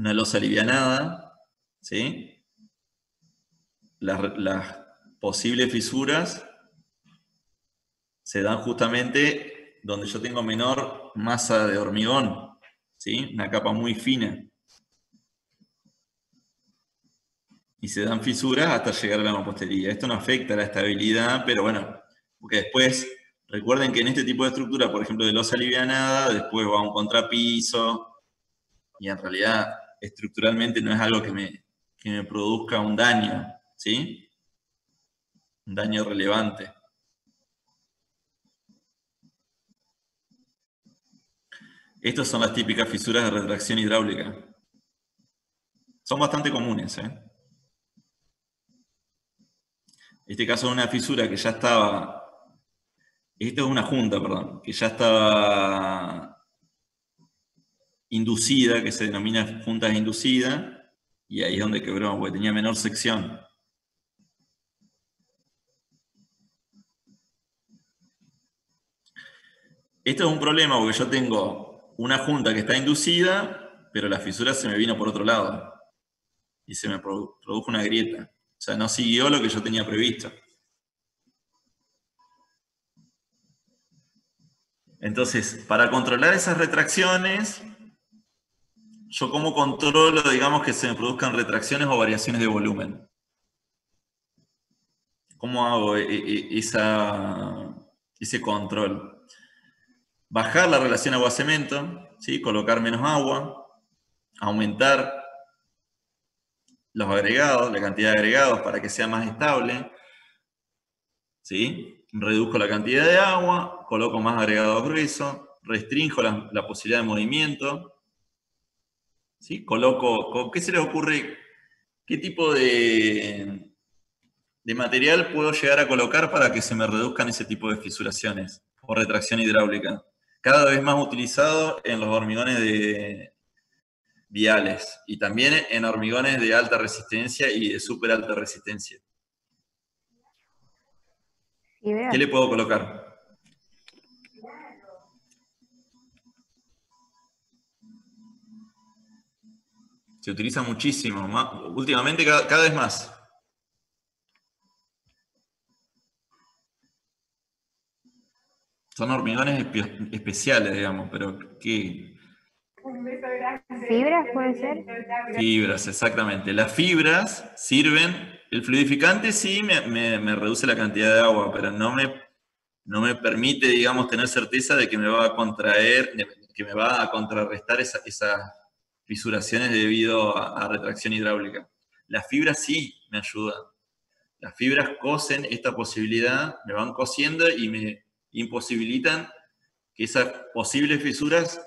una losa alivianada, ¿sí? Las posibles fisuras se dan justamente donde yo tengo menor masa de hormigón, ¿sí? Una capa muy fina. Y se dan fisuras hasta llegar a la mampostería. Esto no afecta a la estabilidad, pero bueno, porque después, recuerden que en este tipo de estructura, por ejemplo, de losa alivianada, después va un contrapiso, y en realidad estructuralmente no es algo que me produzca un daño, ¿sí? Un daño relevante. Estas son las típicas fisuras de retracción hidráulica. Son bastante comunes, ¿eh? Este caso es una fisura que ya estaba... Esto es una junta, perdón, que ya estaba inducida, que se denomina juntas inducidas, y ahí es donde quebró, porque tenía menor sección. Esto es un problema porque yo tengo una junta que está inducida, pero la fisura se me vino por otro lado y se me produjo una grieta. O sea, no siguió lo que yo tenía previsto. Entonces, para controlar esas retracciones, yo cómo controlo, digamos, que se me produzcan retracciones o variaciones de volumen. ¿Cómo hago ese control? Bajar la relación agua-cemento, ¿sí? Colocar menos agua, aumentar los agregados, la cantidad de agregados para que sea más estable, ¿sí? Reduzco la cantidad de agua, coloco más agregados gruesos, restringo la posibilidad de movimiento, ¿sí? Coloco, ¿qué se les ocurre? ¿Qué tipo de material puedo llegar a colocar para que se me reduzcan ese tipo de fisuraciones o retracción hidráulica? Cada vez más utilizado en los hormigones viales y también en hormigones de alta resistencia y de súper alta resistencia. ¿Qué le puedo colocar? Se utiliza muchísimo, últimamente cada vez más. Son hormigones especiales, digamos, pero ¿qué? ¿Fibras puede ser? Fibras, exactamente. Las fibras sirven, el fluidificante sí me reduce la cantidad de agua, pero no me permite, digamos, tener certeza de que me va a contraer, que me va a contrarrestar esas fisuraciones debido a retracción hidráulica. Las fibras sí me ayudan. Las fibras cosen esta posibilidad, me van cosiendo y me imposibilitan que esas posibles fisuras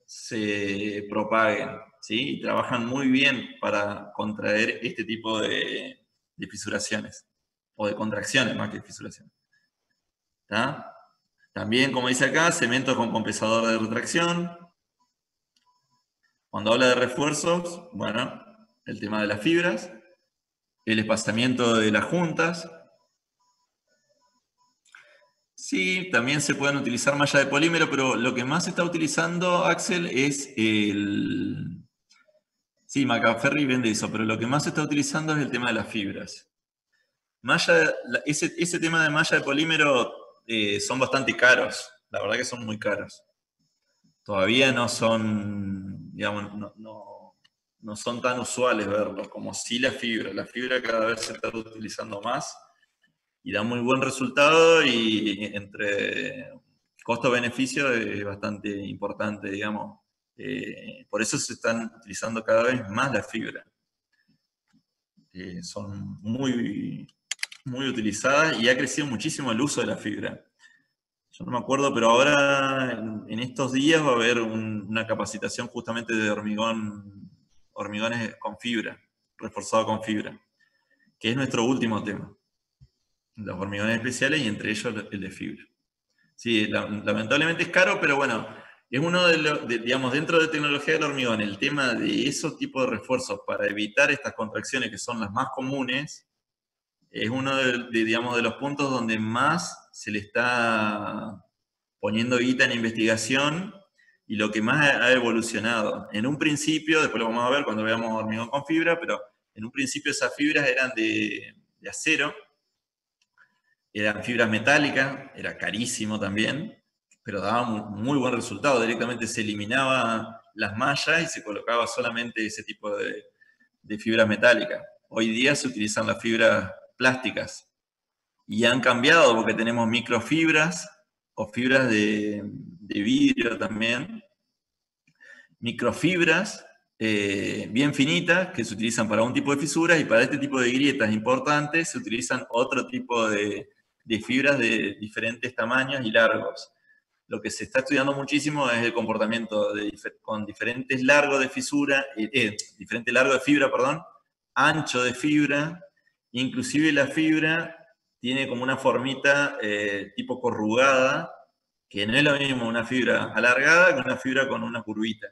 se propaguen, ¿sí? Y trabajan muy bien para contraer este tipo de fisuraciones, o de contracciones más que fisuraciones. ¿Está? También, como dice acá, cemento con compensador de retracción. Cuando habla de refuerzos, bueno, el tema de las fibras, el espaciamiento de las juntas. Sí, también se pueden utilizar malla de polímero, pero lo que más se está utilizando, Axel, es el... Sí, Macaferri vende eso, pero lo que más se está utilizando es el tema de las fibras. Ese tema de malla de polímero son bastante caros, la verdad que son muy caros. Todavía no son, digamos, no son tan usuales verlos como sí la fibra. La fibra cada vez se está utilizando más y da muy buen resultado y entre costo-beneficio es bastante importante, digamos. Por eso se están utilizando cada vez más las fibras. Son muy, muy utilizadas y ha crecido muchísimo el uso de la fibra. Yo no me acuerdo, pero ahora en estos días va a haber una capacitación justamente de hormigones con fibra, reforzado con fibra, que es nuestro último tema. Los hormigones especiales y entre ellos el de fibra. Sí, lamentablemente es caro, pero bueno, es uno de los, digamos, dentro de tecnología del hormigón, el tema de esos tipos de refuerzos para evitar estas contracciones que son las más comunes, es uno digamos, de los puntos donde más se le está poniendo guita en investigación y lo que más ha evolucionado. En un principio, después lo vamos a ver cuando veamos hormigón con fibra, pero en un principio esas fibras eran de acero, eran fibras metálicas, era carísimo también, pero daba muy buen resultado. Directamente se eliminaba las mallas y se colocaba solamente ese tipo de fibras metálicas. Hoy día se utilizan las fibras plásticas y han cambiado porque tenemos microfibras o fibras de vidrio también, microfibras bien finitas que se utilizan para un tipo de fisuras, y para este tipo de grietas importantes se utilizan otro tipo de fibras de diferentes tamaños y largos. Lo que se está estudiando muchísimo es el comportamiento con diferentes largos de fisura, diferente largo de fibra, perdón, ancho de fibra, inclusive la fibra tiene como una formita tipo corrugada, que no es lo mismo una fibra alargada que una fibra con una curvita.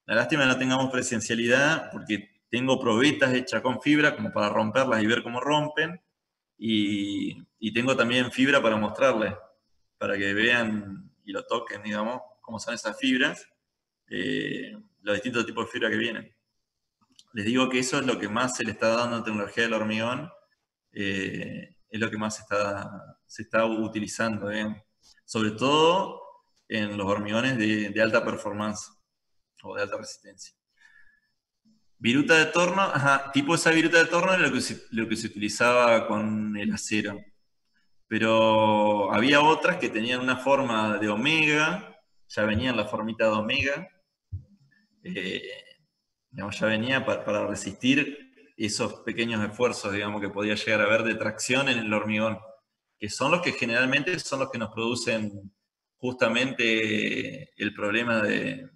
La lástima que no tengamos presencialidad, porque tengo probetas hechas con fibra como para romperlas y ver cómo rompen, y tengo también fibra para mostrarles, para que vean y lo toquen, digamos, cómo son esas fibras, los distintos tipos de fibra que vienen. Les digo que eso es lo que más se le está dando en tecnología del hormigón, es lo que más se está utilizando, sobre todo en los hormigones de alta performance o de alta resistencia. Viruta de torno, ajá, tipo esa viruta de torno era lo que se utilizaba con el acero. Pero había otras que tenían una forma de omega, ya venían la formita de omega, eh, digamos, ya venía para resistir esos pequeños esfuerzos, digamos, que podía llegar a haber de tracción en el hormigón, que son los que generalmente son los que nos producen justamente el problema de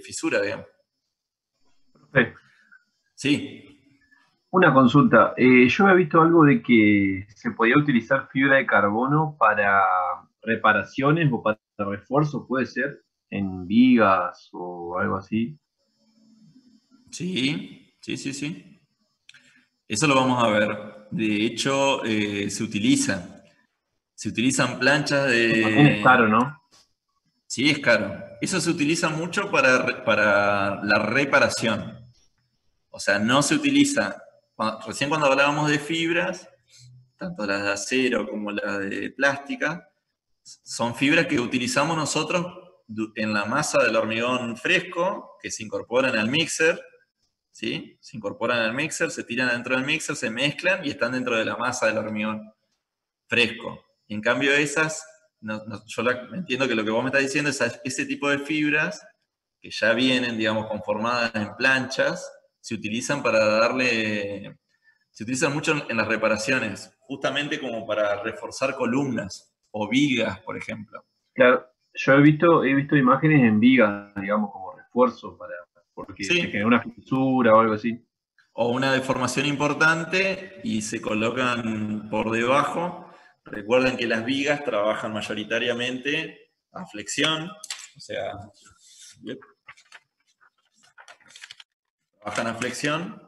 fisura, digamos. Profe, Sí, una consulta. Yo había visto algo de que se podía utilizar fibra de carbono para reparaciones o para refuerzos, puede ser, en vigas o algo así. sí, sí, sí, sí. Eso lo vamos a ver. De hecho, se utiliza. Se utilizan planchas También es caro, de... ¿no? Sí, es caro. Eso se utiliza mucho para la reparación. O sea, no se utiliza... Recién cuando hablábamos de fibras, tanto las de acero como las de plástica, son fibras que utilizamos nosotros en la masa del hormigón fresco, que se incorporan al mixer, ¿sí? Se incorporan al mixer, se tiran dentro del mixer, se mezclan y están dentro de la masa del hormigón fresco. En cambio esas, yo entiendo que lo que vos me estás diciendo es ese tipo de fibras que ya vienen, digamos, conformadas en planchas, se utilizan para darle, se utilizan mucho en las reparaciones, justamente como para reforzar columnas o vigas, por ejemplo. Claro, yo he visto imágenes en vigas, digamos, como refuerzo para, porque se genera Sí, una fisura o algo así. o una deformación importante y se colocan por debajo. Recuerden que las vigas trabajan mayoritariamente a flexión, o sea, trabajan a flexión,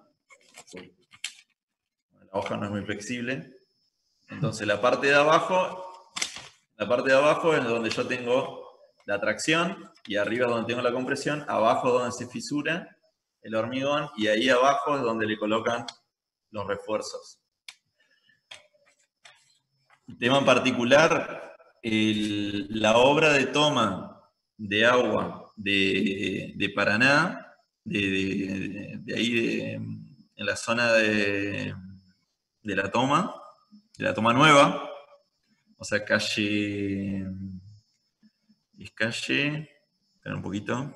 la hoja no es muy flexible, entonces la parte de abajo es donde yo tengo la tracción y arriba es donde tengo la compresión, abajo es donde se fisura el hormigón y ahí abajo es donde le colocan los refuerzos. El tema en particular, la obra de toma de agua de Paraná, de ahí en la zona de la toma nueva, o sea, es calle, espera un poquito,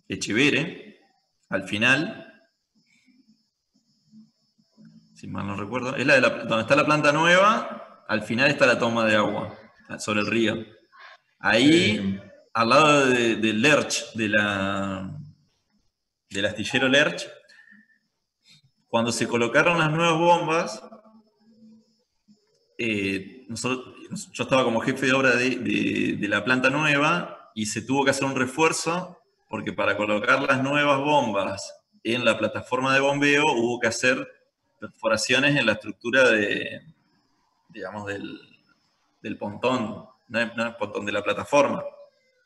Echevere, al final, si mal no recuerdo, es donde está la planta nueva, al final está la toma de agua, sobre el río. Ahí, Eh, al lado del Lerch, del astillero Lerch, cuando se colocaron las nuevas bombas, yo estaba como jefe de obra de la planta nueva y se tuvo que hacer un refuerzo porque para colocar las nuevas bombas en la plataforma de bombeo hubo que hacer perforaciones en la estructura digamos, del pontón. no es donde la plataforma,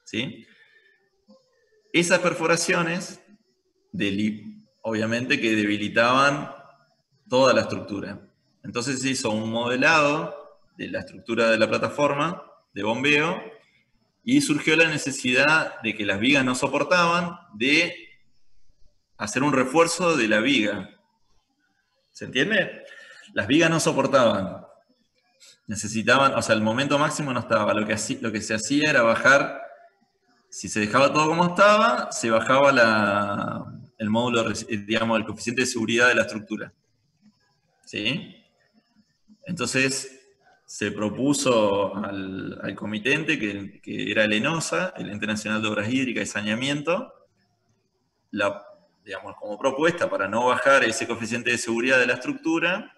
¿sí? Esas perforaciones, obviamente que debilitaban toda la estructura. Entonces se hizo un modelado de la estructura de la plataforma de bombeo y surgió la necesidad de que las vigas no soportaban, de hacer un refuerzo de la viga. ¿Se entiende? Las vigas no soportaban. Necesitaban, o sea, el momento máximo no estaba. Lo que se hacía era bajar, si se dejaba todo como estaba, se bajaba el módulo, digamos, el coeficiente de seguridad de la estructura. ¿Sí? Entonces se propuso al comitente, que era el ENOSA, el Ente Nacional de Obras Hídricas y Saneamiento, digamos, como propuesta para no bajar ese coeficiente de seguridad de la estructura,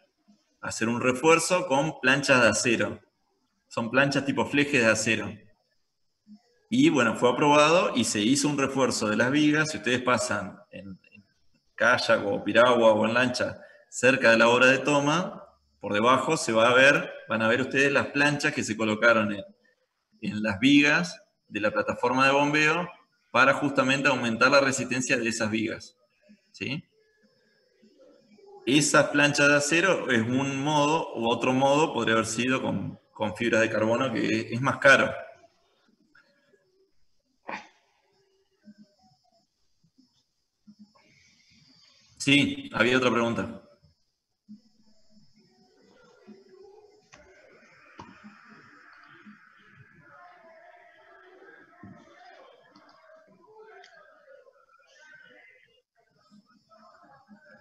hacer un refuerzo con planchas de acero. Son planchas tipo flejes de acero. Y bueno, fue aprobado y se hizo un refuerzo de las vigas. Si ustedes pasan en kayak o piragua o en lancha cerca de la obra de toma, por debajo van a ver ustedes las planchas que se colocaron en las vigas de la plataforma de bombeo para justamente aumentar la resistencia de esas vigas. ¿Sí? Esas planchas de acero es un modo, u otro modo podría haber sido con fibra de carbono, que es más caro. Sí, había otra pregunta.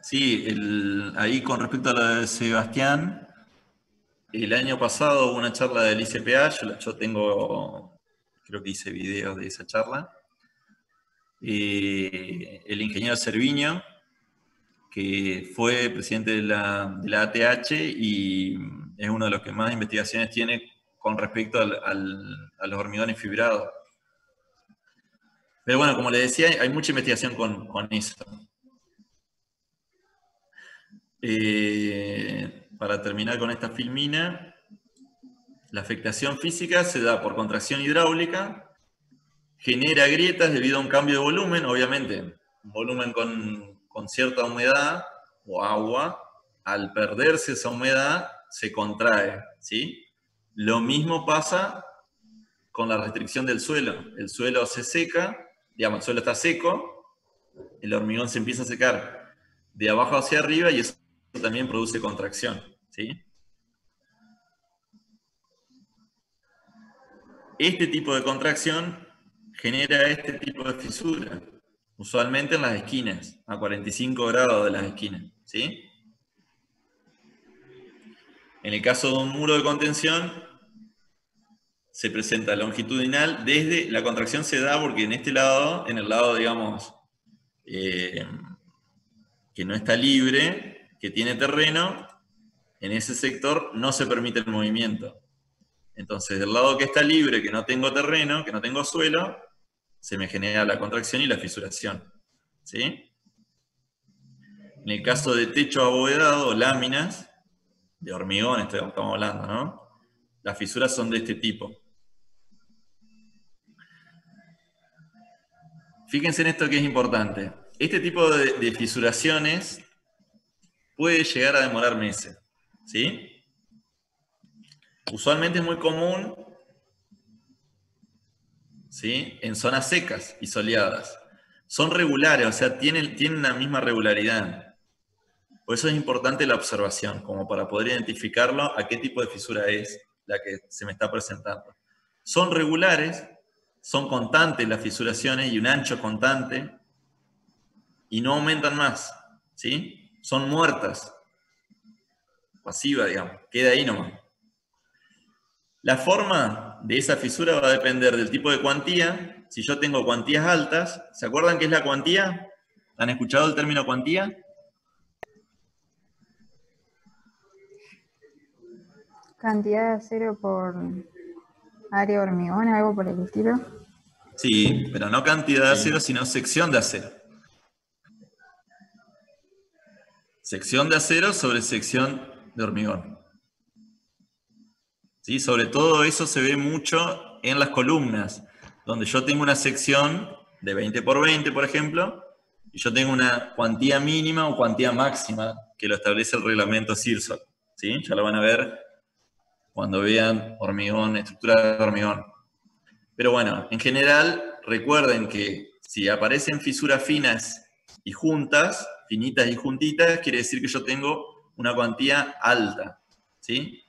Sí, ahí con respecto a lo de Sebastián, el año pasado hubo una charla del ICPA, yo creo que hice videos de esa charla. El ingeniero Cerviño, que fue presidente de la ATH y es uno de los que más investigaciones tiene con respecto a los hormigones fibrados. Pero bueno, como les decía, hay mucha investigación con eso. Para terminar con esta filmina, la afectación física se da por contracción hidráulica, genera grietas debido a un cambio de volumen, obviamente, un volumen con cierta humedad o agua, al perderse esa humedad se contrae, ¿sí? Lo mismo pasa con la restricción del suelo. El suelo se seca, digamos, el suelo está seco, el hormigón se empieza a secar de abajo hacia arriba y eso también produce contracción, ¿sí? Este tipo de contracción genera este tipo de fisura, usualmente en las esquinas, a 45 grados de las esquinas, ¿sí? En el caso de un muro de contención, se presenta longitudinal desde, la contracción se da porque en este lado, en el lado, digamos, que no está libre, que tiene terreno, en ese sector no se permite el movimiento. Entonces, del lado que está libre, que no tengo terreno, que no tengo suelo, se me genera la contracción y la fisuración. ¿Sí? En el caso de techo abovedado, láminas, de hormigón estamos hablando, ¿no? Las fisuras son de este tipo. Fíjense en esto que es importante. Este tipo de fisuraciones puede llegar a demorar meses. ¿Sí? Usualmente es muy común, ¿sí?, en zonas secas y soleadas. Son regulares, o sea, tienen la misma regularidad. Por eso es importante la observación, como para poder identificarlo a qué tipo de fisura es la que se me está presentando. Son regulares, son constantes las fisuraciones y un ancho constante, y no aumentan más, ¿sí? Son muertas, pasiva, digamos, queda ahí nomás. La forma de esa fisura va a depender del tipo de cuantía. Si yo tengo cuantías altas, ¿se acuerdan qué es la cuantía? ¿Han escuchado el término cuantía? Cantidad de acero por área de hormigón, algo por el estilo. Sí, pero no cantidad de acero, sino sección de acero. Sección de acero sobre sección de hormigón. ¿sí? Sobre todo eso se ve mucho en las columnas, donde yo tengo una sección de 20 por 20, por ejemplo, y yo tengo una cuantía mínima o cuantía máxima que lo establece el reglamento CIRSOL, ¿sí? Ya lo van a ver cuando vean hormigón, estructura de hormigón. Pero bueno, en general, recuerden que si aparecen fisuras finas y juntas, finitas y juntitas, quiere decir que yo tengo una cuantía alta, ¿sí?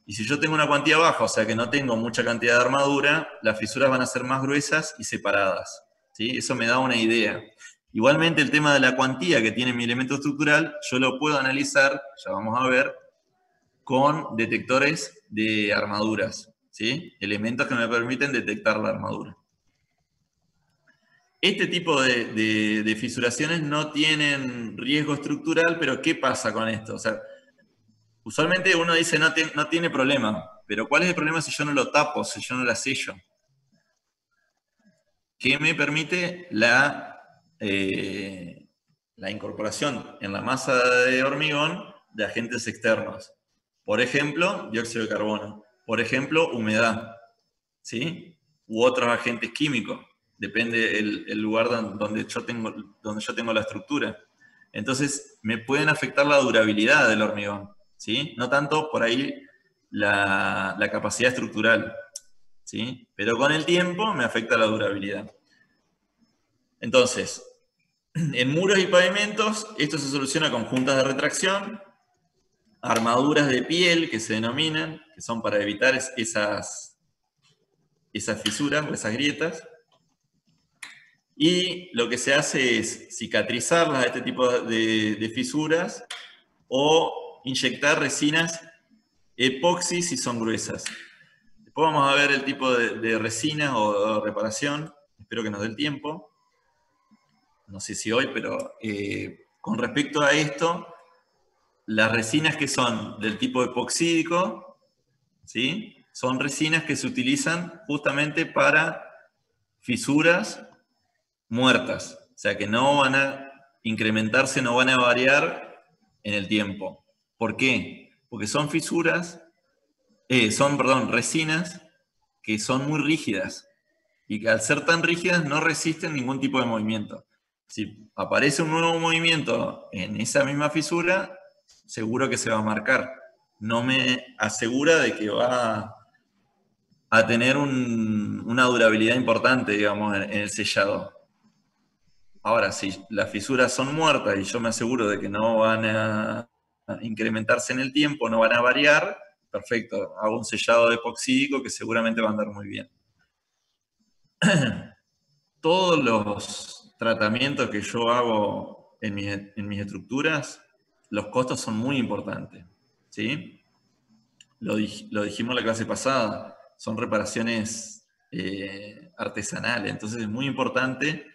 Y si yo tengo una cuantía baja, o sea que no tengo mucha cantidad de armadura, las fisuras van a ser más gruesas y separadas, ¿sí? Eso me da una idea. Igualmente el tema de la cuantía que tiene mi elemento estructural, yo lo puedo analizar, ya vamos a ver, con detectores de armaduras, ¿sí? Elementos que me permiten detectar la armadura. Este tipo de fisuraciones no tienen riesgo estructural, pero ¿qué pasa con esto? O sea, usualmente uno dice no tiene problema, pero ¿cuál es el problema si yo no lo tapo, si yo no la sello? ¿Qué me permite la incorporación en la masa de hormigón de agentes externos? Por ejemplo, dióxido de carbono. Por ejemplo, humedad, ¿sí? U otros agentes químicos. Depende el lugar donde yo tengo la estructura. Entonces, me pueden afectar la durabilidad del hormigón, ¿sí? No tanto por ahí la capacidad estructural, ¿sí? Pero con el tiempo me afecta la durabilidad. Entonces, en muros y pavimentos, esto se soluciona con juntas de retracción, armaduras de piel que se denominan, que son para evitar esas fisuras o esas grietas. Y lo que se hace es cicatrizarlas a este tipo de fisuras o inyectar resinas epoxi si son gruesas. Después vamos a ver el tipo de resinas o reparación. Espero que nos dé el tiempo. No sé si hoy, pero con respecto a esto, las resinas que son del tipo epoxídico, ¿sí? Son resinas que se utilizan justamente para fisuras muertas, o sea que no van a incrementarse, no van a variar en el tiempo. ¿Por qué? Porque son resinas que son muy rígidas y que al ser tan rígidas no resisten ningún tipo de movimiento. Si aparece un nuevo movimiento en esa misma fisura, seguro que se va a marcar. No me asegura de que va a tener una durabilidad importante, digamos, en el sellado. Ahora, si las fisuras son muertas y yo me aseguro de que no van a incrementarse en el tiempo, no van a variar, perfecto, hago un sellado epoxídico que seguramente va a andar muy bien. Todos los tratamientos que yo hago en mis estructuras, los costos son muy importantes, ¿sí? Lo dijimos en la clase pasada, son reparaciones artesanales, entonces es muy importante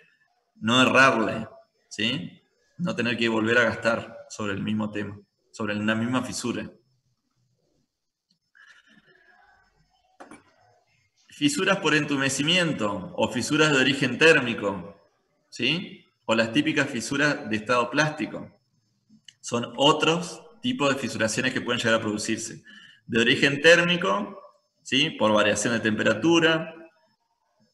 no errarle, ¿sí? No tener que volver a gastar sobre el mismo tema, sobre una misma fisura. Fisuras por entumecimiento o fisuras de origen térmico, ¿sí? O las típicas fisuras de estado plástico. Son otros tipos de fisuraciones que pueden llegar a producirse. De origen térmico, ¿sí? Por variación de temperatura,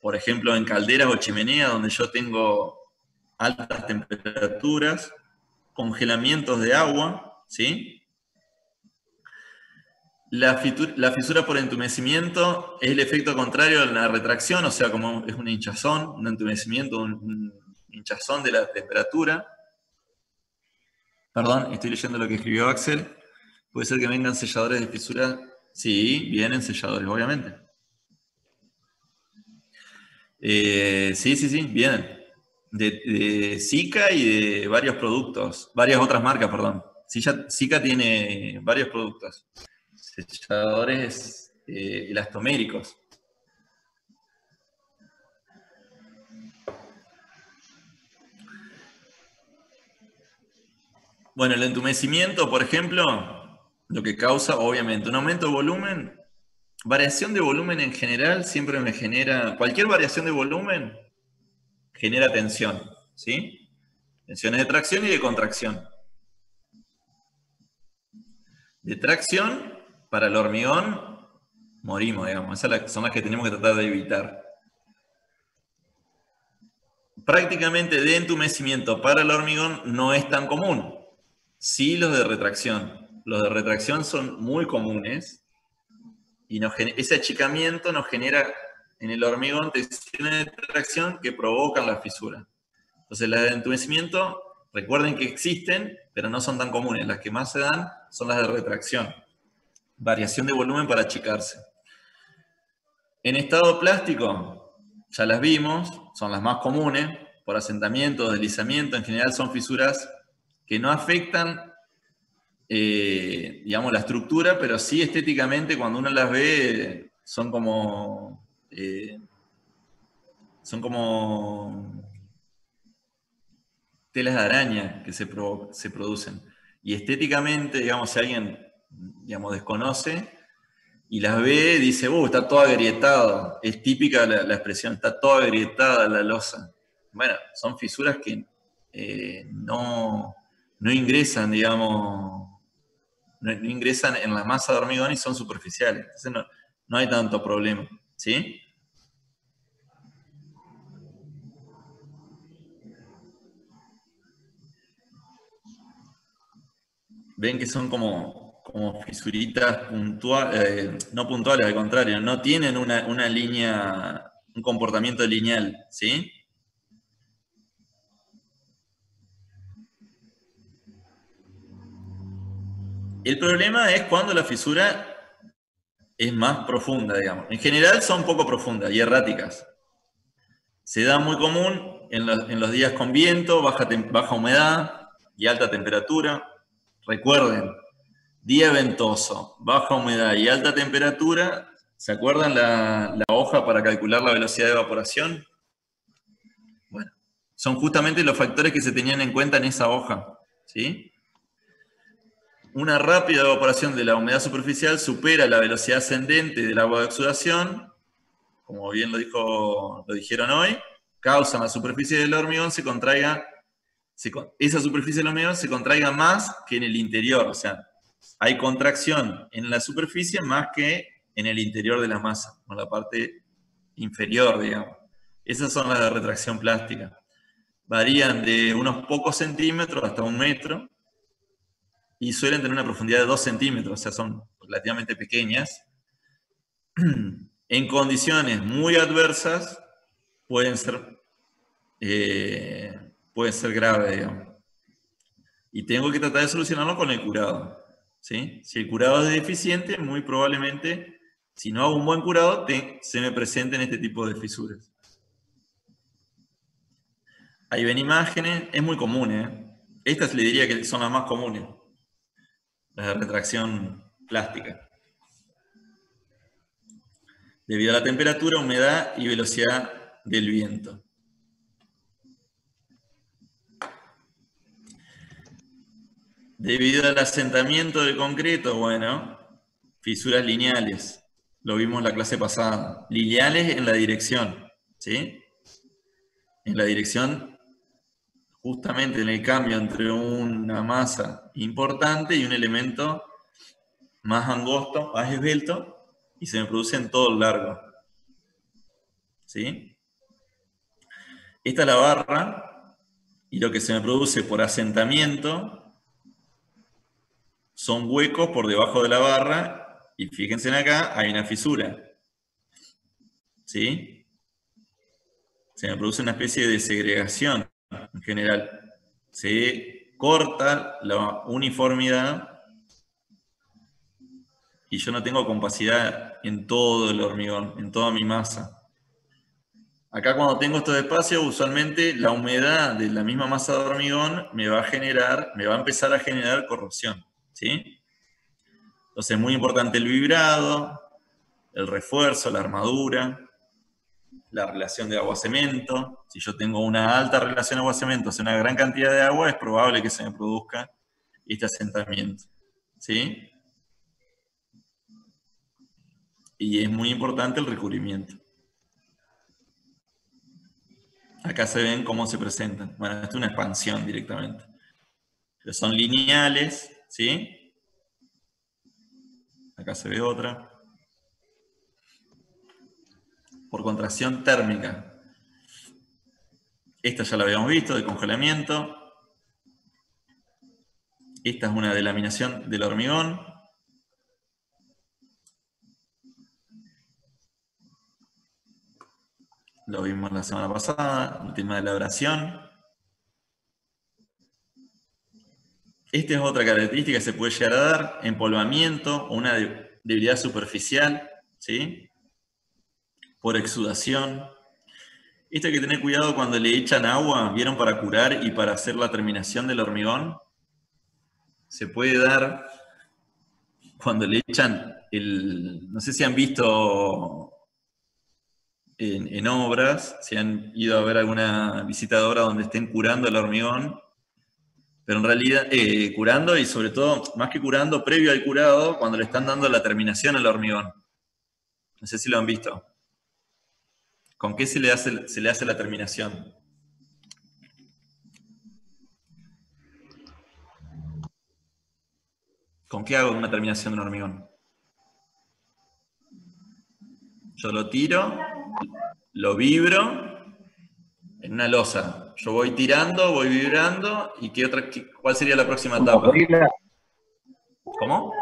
por ejemplo en calderas o chimeneas donde yo tengo altas temperaturas, congelamientos de agua, ¿sí? La fisura por entumecimiento es el efecto contrario a la retracción, o sea, como es un hinchazón, un entumecimiento, un hinchazón de la temperatura. Perdón, estoy leyendo lo que escribió Axel. Puede ser que vengan selladores de fisura. Sí, vienen selladores, obviamente. Sí, vienen. De Sika y de varios productos, varias otras marcas, perdón. Sika tiene varios productos. Selladores elastoméricos. Bueno, el entumecimiento, por ejemplo, lo que causa, obviamente, un aumento de volumen. Variación de volumen en general siempre me genera, cualquier variación de volumen genera tensión, ¿sí? Tensiones de tracción y de contracción. De tracción, para el hormigón, morimos, digamos. Esas son las que tenemos que tratar de evitar. Prácticamente de entumecimiento para el hormigón no es tan común. Sí los de retracción. Los de retracción son muy comunes y ese achicamiento nos genera en el hormigón tensiones de tracción que provocan la fisura. Entonces las de entumecimiento, recuerden que existen, pero no son tan comunes. Las que más se dan son las de retracción. Variación de volumen para achicarse. En estado plástico, ya las vimos, son las más comunes, por asentamiento, deslizamiento, en general son fisuras que no afectan, digamos, la estructura, pero sí estéticamente cuando uno las ve son como telas de araña que se producen. Y estéticamente, digamos, si alguien, digamos, desconoce y las ve, dice, está todo agrietado. Es típica la expresión, está todo agrietada la losa. Bueno, son fisuras que no ingresan, digamos, no ingresan en la masa de hormigón y son superficiales. Entonces no hay tanto problema, ¿sí? Ven que son como fisuritas puntuales, no puntuales, al contrario, no tienen una línea, un comportamiento lineal, ¿sí? El problema es cuando la fisura es más profunda, digamos. En general son poco profundas y erráticas. Se da muy común en los días con viento, baja humedad y alta temperatura. Recuerden, día ventoso, baja humedad y alta temperatura. ¿Se acuerdan la hoja para calcular la velocidad de evaporación? Bueno, son justamente los factores que se tenían en cuenta en esa hoja, ¿sí? Una rápida evaporación de la humedad superficial supera la velocidad ascendente del agua de exudación, como bien lo dijeron hoy, causa en la superficie del hormigón esa superficie del hormigón se contraiga más que en el interior, o sea, hay contracción en la superficie más que en el interior de la masa, en la parte inferior, digamos. Esas son las de retracción plástica. Varían de unos pocos centímetros hasta 1 metro y suelen tener una profundidad de 2 centímetros, o sea, son relativamente pequeñas. En condiciones muy adversas pueden ser graves, digamos. Y tengo que tratar de solucionarlo con el curado, ¿sí? Si el curado es deficiente, muy probablemente, si no hago un buen curado, se me presenten este tipo de fisuras. Ahí ven imágenes, es muy común, ¿eh? Estas le diría que son las más comunes, las de retracción plástica. Debido a la temperatura, humedad y velocidad del viento. Debido al asentamiento del concreto, bueno, fisuras lineales. Lo vimos en la clase pasada. Lineales en la dirección, ¿sí? En la dirección, justamente en el cambio entre una masa importante y un elemento más angosto, más esbelto, y se me produce en todo el largo. ¿Sí? Esta es la barra, y lo que se me produce por asentamiento son huecos por debajo de la barra, y fíjense acá, hay una fisura. ¿Sí? Se me produce una especie de segregación en general. Se corta la uniformidad y yo no tengo compacidad en todo el hormigón, en toda mi masa. Acá cuando tengo estos espacios, usualmente la humedad de la misma masa de hormigón me va a empezar a generar corrosión, ¿sí? Entonces es muy importante el vibrado, el refuerzo, la armadura, la relación de agua-cemento. Si yo tengo una alta relación agua-cemento, o sea, una gran cantidad de agua, es probable que se me produzca este asentamiento, ¿sí? Y es muy importante el recubrimiento. Acá se ven cómo se presentan. Bueno, esto es una expansión directamente. Pero son lineales, ¿sí? Acá se ve otra. por contracción térmica. Esta ya la habíamos visto, de congelamiento. Esta es una delaminación del hormigón. Lo vimos la semana pasada, el tema de la abrasión. Esta es otra característica que se puede llegar a dar, empolvamiento o una debilidad superficial, ¿sí? Por exudación. Esto hay que tener cuidado cuando le echan agua, ¿vieron? Para curar y para hacer la terminación del hormigón. Se puede dar cuando le echan no sé si han visto en obras, si han ido a ver alguna visita de obra donde estén curando el hormigón, pero en realidad, curando y sobre todo, más que curando, previo al curado, cuando le están dando la terminación al hormigón. No sé si lo han visto. ¿Con qué se le hace la terminación? ¿Con qué hago una terminación de un hormigón? Yo lo tiro, lo vibro en una losa. Yo voy tirando, voy vibrando, ¿y cuál sería la próxima etapa? ¿Cómo?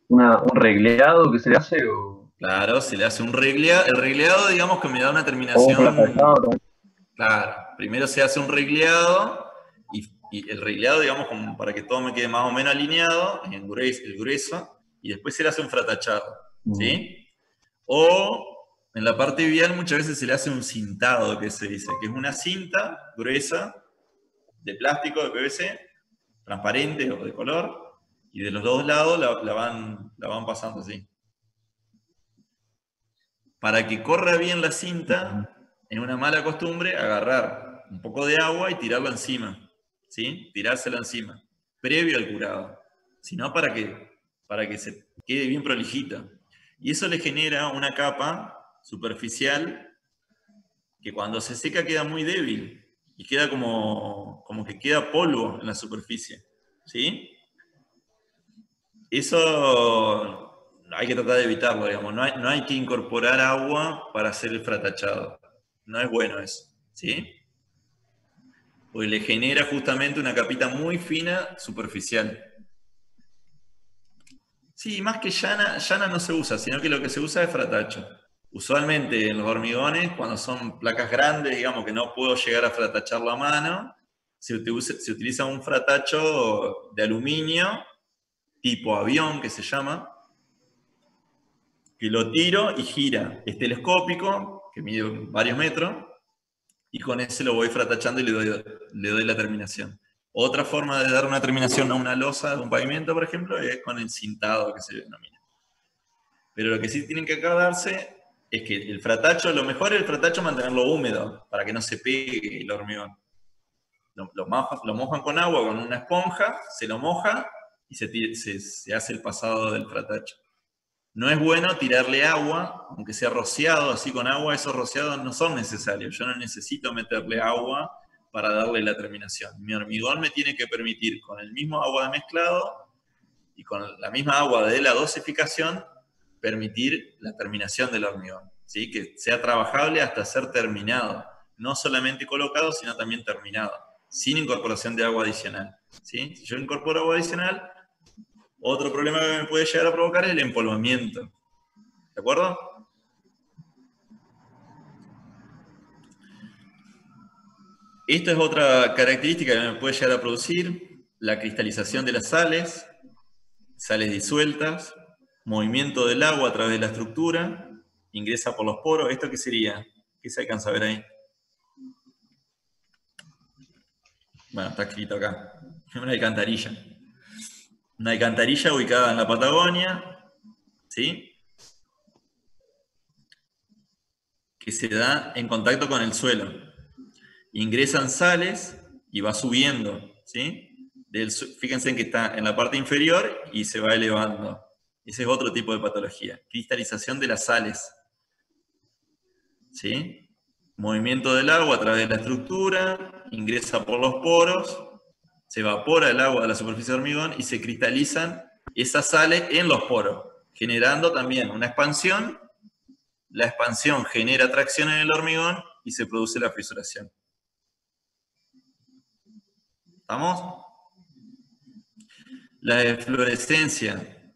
¿Un regleado que se le hace? Claro, se le hace un regleado. El regleado, digamos que me da una terminación. Claro, primero se hace un regleado y el regleado, digamos, como para que todo me quede más o menos alineado, el grueso, y después se le hace un fratachado, ¿sí? O en la parte vial muchas veces se le hace un cintado, que se dice, que es una cinta gruesa de plástico, de PVC, transparente o de color, y de los dos lados la van pasando así. Para que corra bien la cinta, es una mala costumbre agarrar un poco de agua y tirarlo encima, ¿sí? Tirársela encima, previo al curado. Sino para que se quede bien prolijita. Y eso le genera una capa superficial que cuando se seca queda muy débil y queda como que queda polvo en la superficie, ¿sí? Eso hay que tratar de evitarlo, digamos. No hay que incorporar agua para hacer el fratachado. No es bueno eso, ¿sí? Porque le genera justamente una capita muy fina, superficial. Sí, más que llana no se usa, sino que lo que se usa es fratacho. Usualmente en los hormigones, cuando son placas grandes, digamos que no puedo llegar a fratacharlo a mano, se utiliza un fratacho de aluminio, tipo avión que se llama, que lo tiro y gira. Es telescópico, que mide varios metros, y con ese lo voy fratachando y le doy la terminación. Otra forma de dar una terminación a una losa de un pavimento, por ejemplo, es con el cintado, que se denomina. Pero lo que sí tienen que acordarse es que el fratacho, lo mejor es el fratacho mantenerlo húmedo, para que no se pegue el hormigón. Lo mojan con agua, con una esponja, se lo moja y se hace el pasado del fratacho. No es bueno tirarle agua, aunque sea rociado así con agua, esos rociados no son necesarios. Yo no necesito meterle agua para darle la terminación. Mi hormigón me tiene que permitir, con el mismo agua de mezclado y con la misma agua de la dosificación, permitir la terminación del hormigón, ¿sí? Que sea trabajable hasta ser terminado. No solamente colocado, sino también terminado, sin incorporación de agua adicional, ¿sí? Si yo incorporo agua adicional, otro problema que me puede llegar a provocar es el empolvamiento. ¿De acuerdo? Esta es otra característica que me puede llegar a producir, la cristalización de las sales disueltas, movimiento del agua a través de la estructura, ingresa por los poros. ¿Esto qué sería? ¿Qué se alcanza a ver ahí? Bueno, está escrito acá. Una alcantarilla. Una alcantarilla ubicada en la Patagonia, ¿sí? Que se da en contacto con el suelo. Ingresan sales y va subiendo, ¿sí? Fíjense en que está en la parte inferior y se va elevando. Ese es otro tipo de patología. Cristalización de las sales, ¿sí? Movimiento del agua a través de la estructura, ingresa por los poros, se evapora el agua de la superficie de hormigón y se cristalizan esas sales en los poros, generando también una expansión la expansión genera tracción en el hormigón y se produce la fisuración. ¿Estamos? La deflorescencia.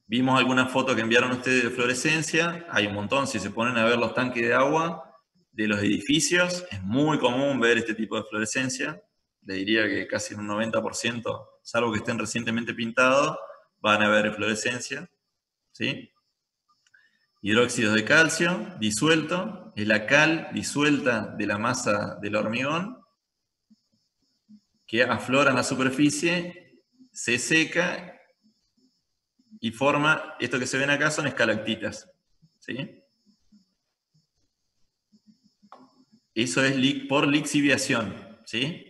Vimos algunas fotos que enviaron ustedes de fluorescencia. Hay un montón. Si se ponen a ver los tanques de agua de los edificios, es muy común ver este tipo de fluorescencia. Le diría que casi un 90%, salvo que estén recientemente pintados, van a ver fluorescencia. ¿Sí? Hidróxidos de calcio disuelto, es la cal disuelta de la masa del hormigón, que aflora en la superficie, se seca y forma, esto que se ven acá son estalactitas. ¿Sí? Eso es por lixiviación. ¿Sí?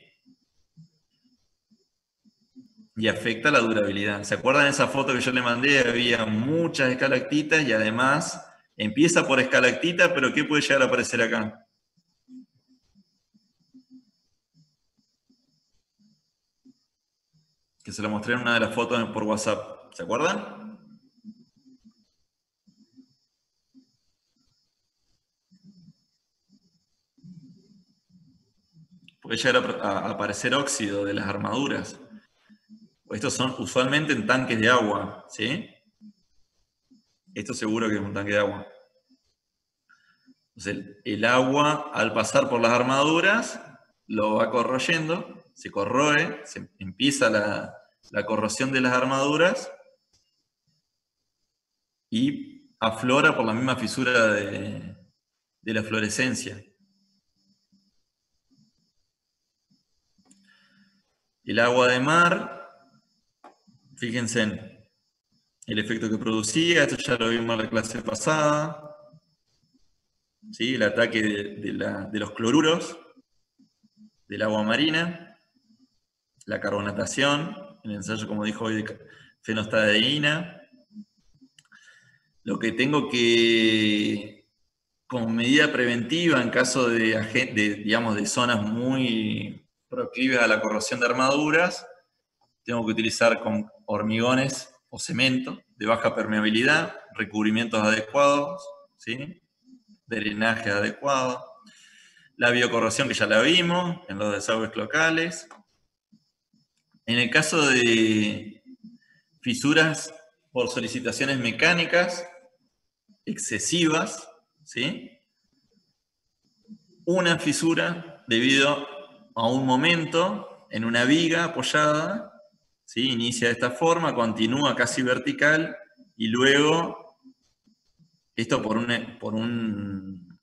Y afecta la durabilidad. ¿Se acuerdan de esa foto que yo le mandé? Había muchas estalactitas y además empieza por estalactita, pero ¿qué puede llegar a aparecer acá? Que se lo mostré en una de las fotos por WhatsApp. ¿Se acuerdan? Puede llegar a aparecer óxido de las armaduras. Estos son usualmente en tanques de agua, ¿sí? Esto seguro que es un tanque de agua. Entonces, el agua, al pasar por las armaduras, lo va corroyendo, se corroe, empieza la corrosión de las armaduras y aflora por la misma fisura de la fluorescencia. El agua de mar, fíjense en el efecto que producía, esto ya lo vimos en la clase pasada. ¿Sí? El ataque de los cloruros del agua marina, la carbonatación, el ensayo, como dijo hoy, de fenostadeína. Lo que tengo que, como medida preventiva, en caso digamos, de zonas muy proclives a la corrosión de armaduras, tengo que utilizar con hormigones o cemento de baja permeabilidad, recubrimientos adecuados, ¿sí? Drenaje adecuado. La biocorrosión, que ya la vimos, en los desagües locales. En el caso de fisuras por solicitaciones mecánicas excesivas, ¿sí? Una fisura debido a un momento en una viga apoyada, ¿sí? Inicia de esta forma, continúa casi vertical y luego, esto por un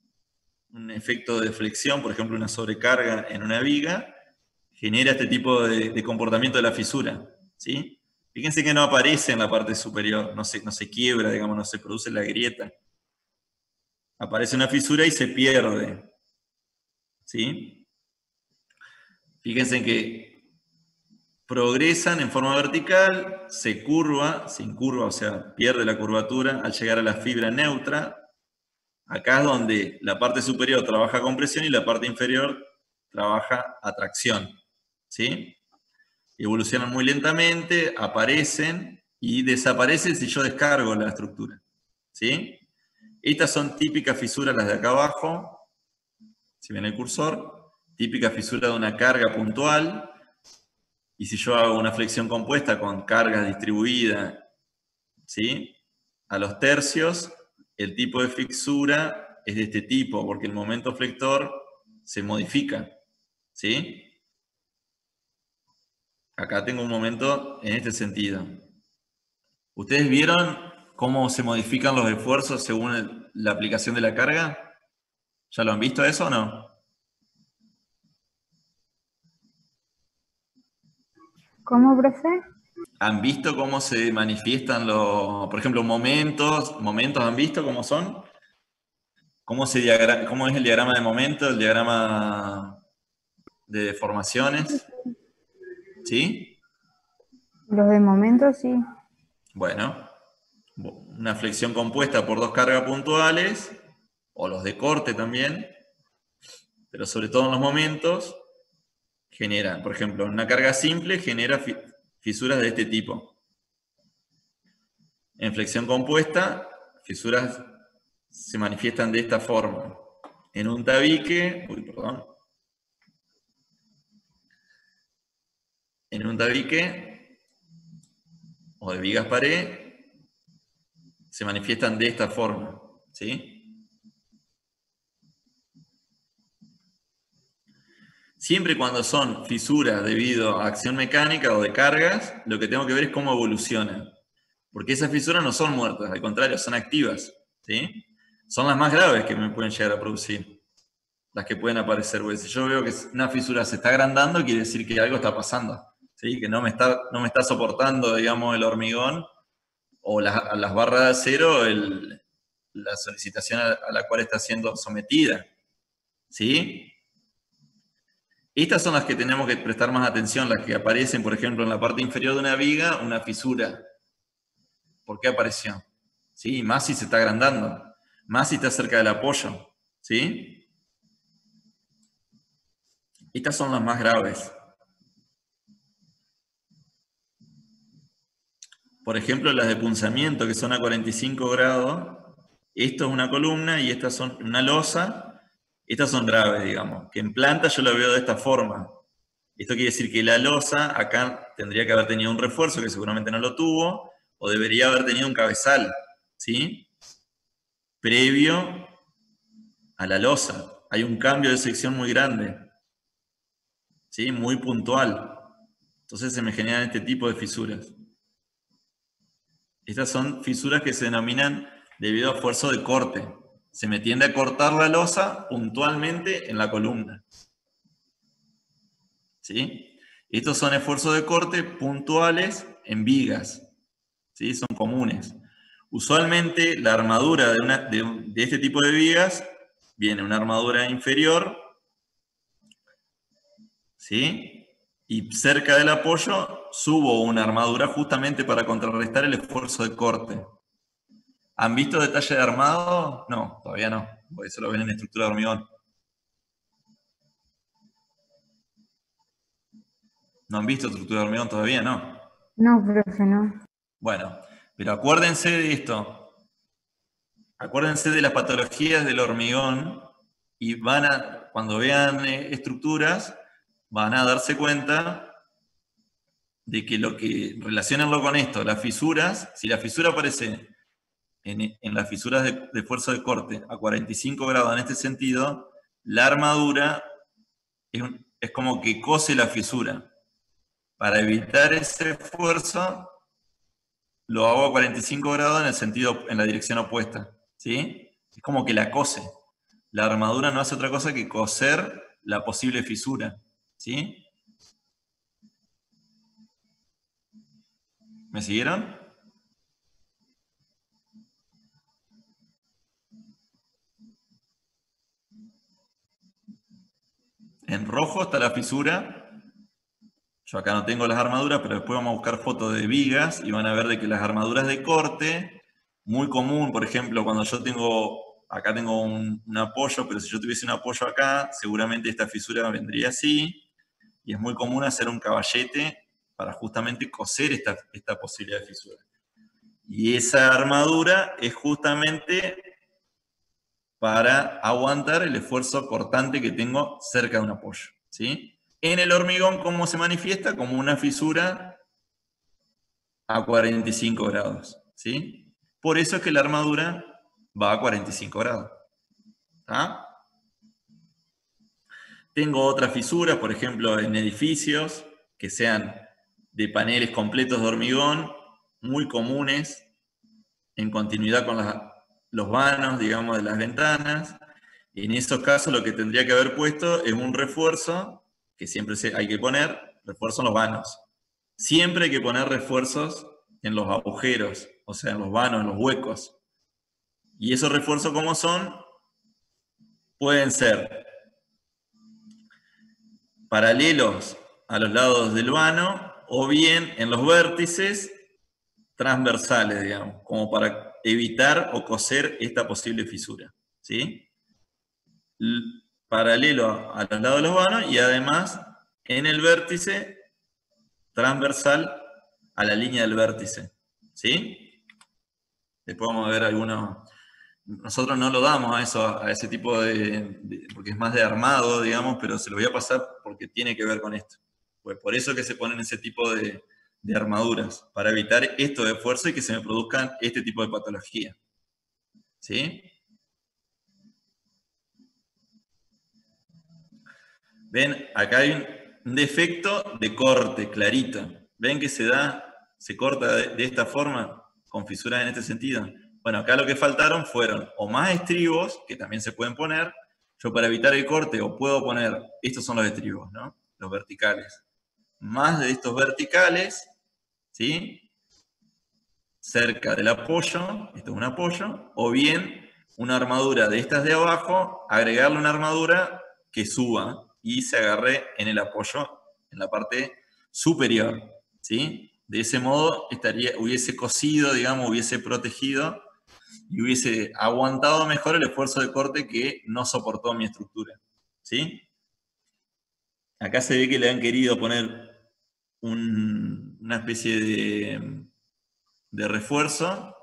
efecto de flexión, por ejemplo una sobrecarga en una viga, genera este tipo de comportamiento de la fisura. ¿Sí? Fíjense que no aparece en la parte superior, no se quiebra, digamos, no se produce la grieta. Aparece una fisura y se pierde. ¿Sí? Fíjense que progresan en forma vertical, se incurva, o sea, pierde la curvatura al llegar a la fibra neutra. Acá es donde la parte superior trabaja con presión y la parte inferior trabaja a tracción. ¿Sí? Evolucionan muy lentamente, aparecen y desaparecen si yo descargo la estructura. ¿Sí? Estas son típicas fisuras, las de acá abajo, si ven el cursor, típica fisura de una carga puntual, y si yo hago una flexión compuesta con cargas distribuidas, ¿sí? A los tercios, el tipo de fisura es de este tipo, porque el momento flector se modifica. ¿Sí? Acá tengo un momento en este sentido. ¿Ustedes vieron cómo se modifican los esfuerzos según la aplicación de la carga? ¿Ya lo han visto eso o no? ¿Cómo, profe? ¿Han visto cómo se manifiestan por ejemplo, momentos? ¿Momentos han visto cómo son? ¿Cómo es el diagrama de momento, el diagrama de deformaciones? ¿Sí? Los de momento sí. Bueno, una flexión compuesta por dos cargas puntuales, o los de corte también, pero sobre todo en los momentos, genera, por ejemplo, una carga simple genera fisuras de este tipo. En flexión compuesta, fisuras se manifiestan de esta forma. En un tabique, en un tabique o de vigas pared, se manifiestan de esta forma, ¿sí? Siempre y cuando son fisuras debido a acción mecánica o de cargas, lo que tengo que ver es cómo evolucionan. Porque esas fisuras no son muertas, al contrario, son activas, ¿sí? Son las más graves que me pueden llegar a producir, las que pueden aparecer. Porque si yo veo que una fisura se está agrandando, quiere decir que algo está pasando, ¿sí? Que no me está soportando, digamos, el hormigón o las barras de acero, la solicitación a la cual está siendo sometida, ¿sí? Estas son las que tenemos que prestar más atención, las que aparecen, por ejemplo, en la parte inferior de una viga, una fisura. ¿Por qué apareció? ¿Sí? Más si se está agrandando, más si está cerca del apoyo, ¿sí? Estas son las más graves. Por ejemplo, las de punzamiento, que son a 45 grados. Esto es una columna y estas son una losa. Estas son graves, digamos. Que en planta yo lo veo de esta forma. Esto quiere decir que la losa acá tendría que haber tenido un refuerzo, que seguramente no lo tuvo, o debería haber tenido un cabezal, ¿sí? Previo a la losa. Hay un cambio de sección muy grande, ¿sí? Muy puntual. Entonces se me generan este tipo de fisuras. Estas son fisuras que se denominan debido a esfuerzo de corte. Se me tiende a cortar la losa puntualmente en la columna, ¿sí? Estos son esfuerzos de corte puntuales en vigas, ¿sí? Son comunes. Usualmente la armadura de este tipo de vigas viene una armadura inferior, ¿sí? Y cerca del apoyo subo una armadura justamente para contrarrestar el esfuerzo de corte. ¿Han visto detalle de armado? No, todavía no, porque eso lo ven en estructura de hormigón. ¿No han visto estructura de hormigón todavía? No. No, profe, no. Bueno, pero acuérdense de esto. Acuérdense de las patologías del hormigón y cuando vean estructuras, van a darse cuenta de que relacionenlo con esto, las fisuras, si la fisura aparece en las fisuras de fuerza de corte a 45 grados en este sentido, la armadura es como que cose la fisura. Para evitar ese esfuerzo, lo hago a 45 grados en la dirección opuesta, ¿sí? Es como que la cose. La armadura no hace otra cosa que coser la posible fisura, ¿sí? ¿Me siguieron? En rojo está la fisura. Yo acá no tengo las armaduras, pero después vamos a buscar fotos de vigas y van a ver de que las armaduras de corte, muy común, por ejemplo, cuando yo acá tengo un apoyo, pero si yo tuviese un apoyo acá, seguramente esta fisura vendría así, y es muy común hacer un caballete para justamente coser esta posibilidad de fisura. Y esa armadura es justamente para aguantar el esfuerzo cortante que tengo cerca de un apoyo, ¿sí? En el hormigón, ¿cómo se manifiesta? Como una fisura a 45 grados, ¿sí? Por eso es que la armadura va a 45 grados. ¿Ah? Tengo otras fisuras, por ejemplo, en edificios que sean de paneles completos de hormigón, muy comunes, en continuidad con los vanos, digamos, de las ventanas. En esos casos lo que tendría que haber puesto es un refuerzo, que siempre hay que poner, refuerzo en los vanos. Siempre hay que poner refuerzos en los agujeros, o sea, en los vanos, en los huecos. Y esos refuerzos, ¿cómo son? Pueden ser paralelos a los lados del vano o bien en los vértices transversales, digamos, como para evitar o coser esta posible fisura, ¿sí? Paralelo a los lados de los vanos y además en el vértice transversal a la línea del vértice, ¿sí? Después vamos a ver algunos nosotros no lo damos a eso, a ese tipo porque es más de armado, digamos, pero se lo voy a pasar porque tiene que ver con esto. Pues por eso que se ponen ese tipo de armaduras, para evitar esto de esfuerzo y que se me produzcan este tipo de patología. ¿Sí? Ven, acá hay un defecto de corte, clarito. ¿Ven que se corta de esta forma, con fisuras en este sentido? Bueno, acá lo que faltaron fueron o más estribos, que también se pueden poner. Yo para evitar el corte o puedo poner, estos son los estribos, ¿no? Los verticales. Más de estos verticales, ¿sí? Cerca del apoyo, esto es un apoyo, o bien una armadura de estas de abajo, agregarle una armadura que suba y se agarre en el apoyo, en la parte superior, ¿sí? De ese modo hubiese cosido, digamos, hubiese protegido y hubiese aguantado mejor el esfuerzo de corte que no soportó mi estructura, ¿sí? Acá se ve que le han querido poner una especie de refuerzo,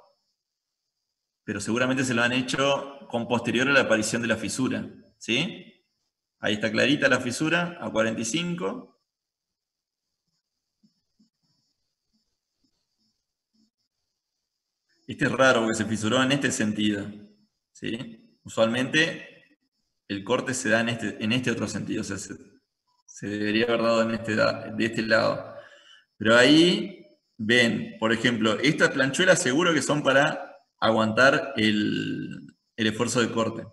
pero seguramente se lo han hecho con posterior a la aparición de la fisura, ¿sí? Ahí está clarita la fisura, a 45. Este es raro porque se fisuró en este sentido, ¿sí? Usualmente el corte se da en este otro sentido, o sea, se debería haber dado de este lado. Pero ahí ven, por ejemplo, estas planchuelas seguro que son para aguantar el esfuerzo de corte.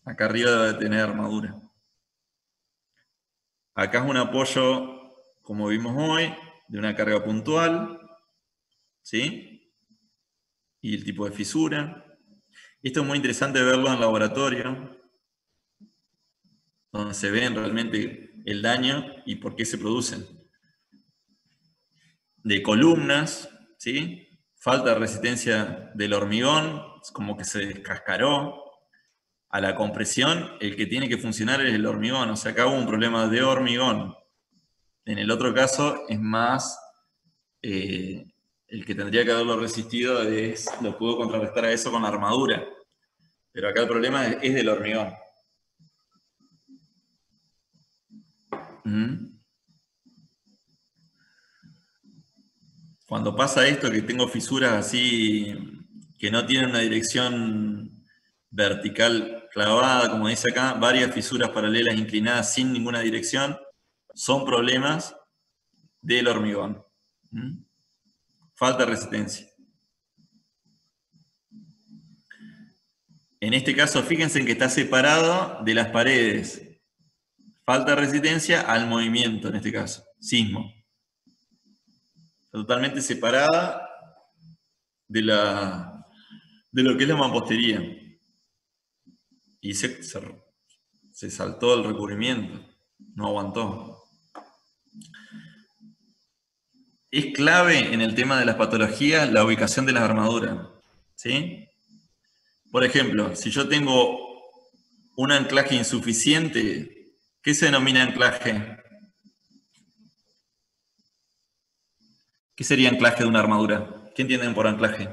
Acá arriba debe tener armadura. Acá es un apoyo, como vimos hoy, de una carga puntual, ¿sí? Y el tipo de fisura. Esto es muy interesante verlo en laboratorio, donde se ven realmente el daño y por qué se producen. De columnas, ¿sí? Falta de resistencia del hormigón, como que se descascaró. A la compresión, el que tiene que funcionar es el hormigón, o sea, acá hubo un problema de hormigón. En el otro caso es más, el que tendría que haberlo resistido lo pudo contrarrestar a eso con la armadura. Pero acá el problema es del hormigón. Cuando pasa esto, que tengo fisuras así, que no tienen una dirección vertical clavada, como dice acá, varias fisuras paralelas inclinadas sin ninguna dirección, son problemas del hormigón. Falta de resistencia. En este caso, fíjense en que está separado de las paredes. Falta de resistencia al movimiento, en este caso, sismo. Totalmente separada de lo que es la mampostería. Y se saltó el recubrimiento, no aguantó. Es clave en el tema de las patologías la ubicación de las armaduras, ¿sí? Por ejemplo, si yo tengo un anclaje insuficiente, ¿qué se denomina anclaje? ¿Qué sería anclaje de una armadura? ¿Qué entienden por anclaje?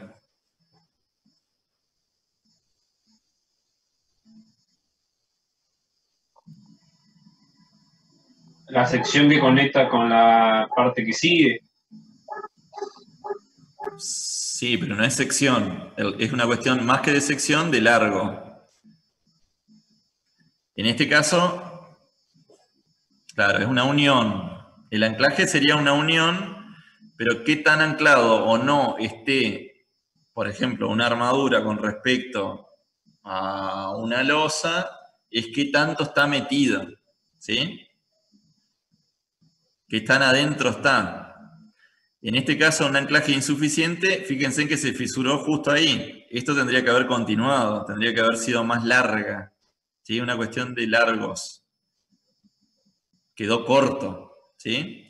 La sección que conecta con la parte que sigue. Sí, pero no es sección. Es una cuestión más que de sección, de largo. En este caso, claro, es una unión. El anclaje sería una unión, pero qué tan anclado o no esté, por ejemplo, una armadura con respecto a una losa, es qué tanto está metido, ¿sí? Qué tan adentro está. En este caso, un anclaje insuficiente, fíjense en que se fisuró justo ahí. Esto tendría que haber continuado, tendría que haber sido más larga. ¿Sí? Una cuestión de largos. Quedó corto. ¿Sí?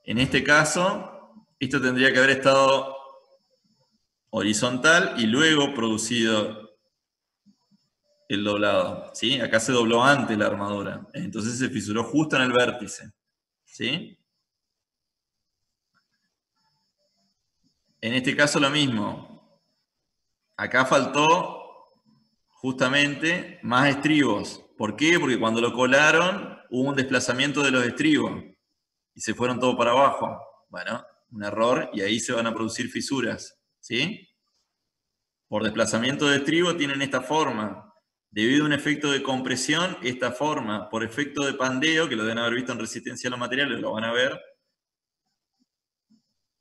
En este caso, esto tendría que haber estado horizontal y luego producido el doblado. ¿Sí? Acá se dobló antes la armadura. Entonces se fisuró justo en el vértice. ¿Sí? En este caso lo mismo. Acá faltó justamente más estribos. ¿Por qué? Porque cuando lo colaron hubo un desplazamiento de los estribos y se fueron todos para abajo. Bueno, un error y ahí se van a producir fisuras, ¿sí? Por desplazamiento de estribo tienen esta forma. Debido a un efecto de compresión, esta forma. Por efecto de pandeo, que lo deben haber visto en resistencia a los materiales, lo van a ver,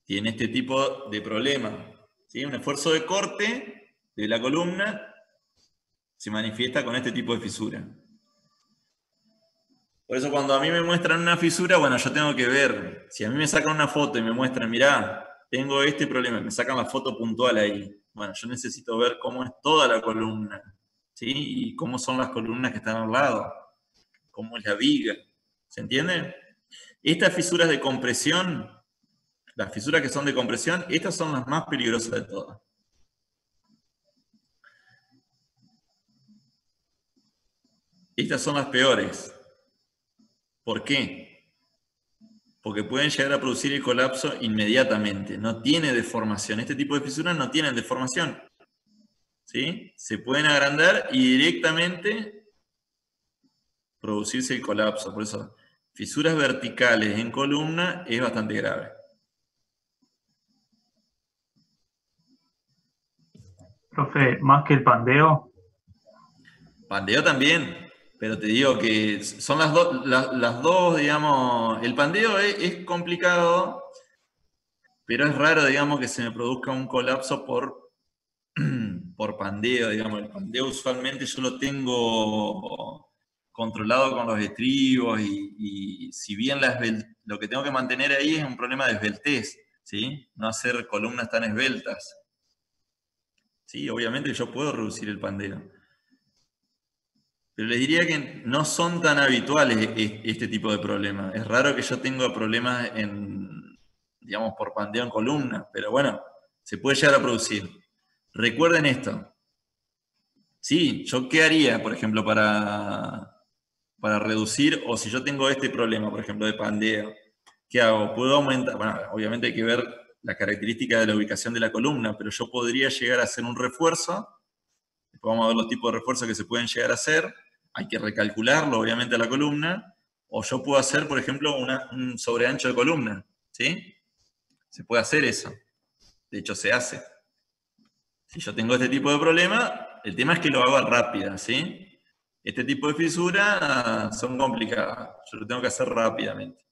tiene este tipo de problema, ¿sí? Un esfuerzo de corte de la columna se manifiesta con este tipo de fisura. Por eso cuando a mí me muestran una fisura, bueno, yo tengo que ver. Si a mí me sacan una foto y me muestran, mirá, tengo este problema, me sacan la foto puntual ahí. Bueno, yo necesito ver cómo es toda la columna, ¿sí? Y cómo son las columnas que están al lado, cómo es la viga. ¿Se entiende? Estas fisuras de compresión, las fisuras que son de compresión, estas son las más peligrosas de todas. Estas son las peores. ¿Por qué? Porque pueden llegar a producir el colapso inmediatamente. No tiene deformación. Este tipo de fisuras no tienen deformación. ¿Sí? Se pueden agrandar y directamente producirse el colapso. Por eso, fisuras verticales en columna es bastante grave. Profe, más que el pandeo. Pandeo también, pero te digo que son las dos, digamos, el pandeo es complicado, pero es raro, digamos, que se me produzca un colapso por pandeo, digamos. El pandeo usualmente yo lo tengo controlado con los estribos y si bien lo que tengo que mantener ahí es un problema de esbeltez, ¿sí? No hacer columnas tan esbeltas. Sí, obviamente yo puedo reducir el pandeo. Pero les diría que no son tan habituales este tipo de problemas. Es raro que yo tenga problemas digamos, por pandeo en columna, pero bueno, se puede llegar a producir. Recuerden esto. Sí, ¿yo qué haría, por ejemplo, para reducir, o si yo tengo este problema, por ejemplo, de pandeo, ¿qué hago? ¿Puedo aumentar? Bueno, obviamente hay que ver la característica de la ubicación de la columna, pero yo podría llegar a hacer un refuerzo. Después vamos a ver los tipos de refuerzos que se pueden llegar a hacer. Hay que recalcularlo, obviamente, a la columna. O yo puedo hacer, por ejemplo, un sobreancho de columna, ¿sí? Se puede hacer eso. De hecho, se hace. Si yo tengo este tipo de problema, el tema es que lo hago rápida, ¿sí? Este tipo de fisuras son complicadas. Yo lo tengo que hacer rápidamente.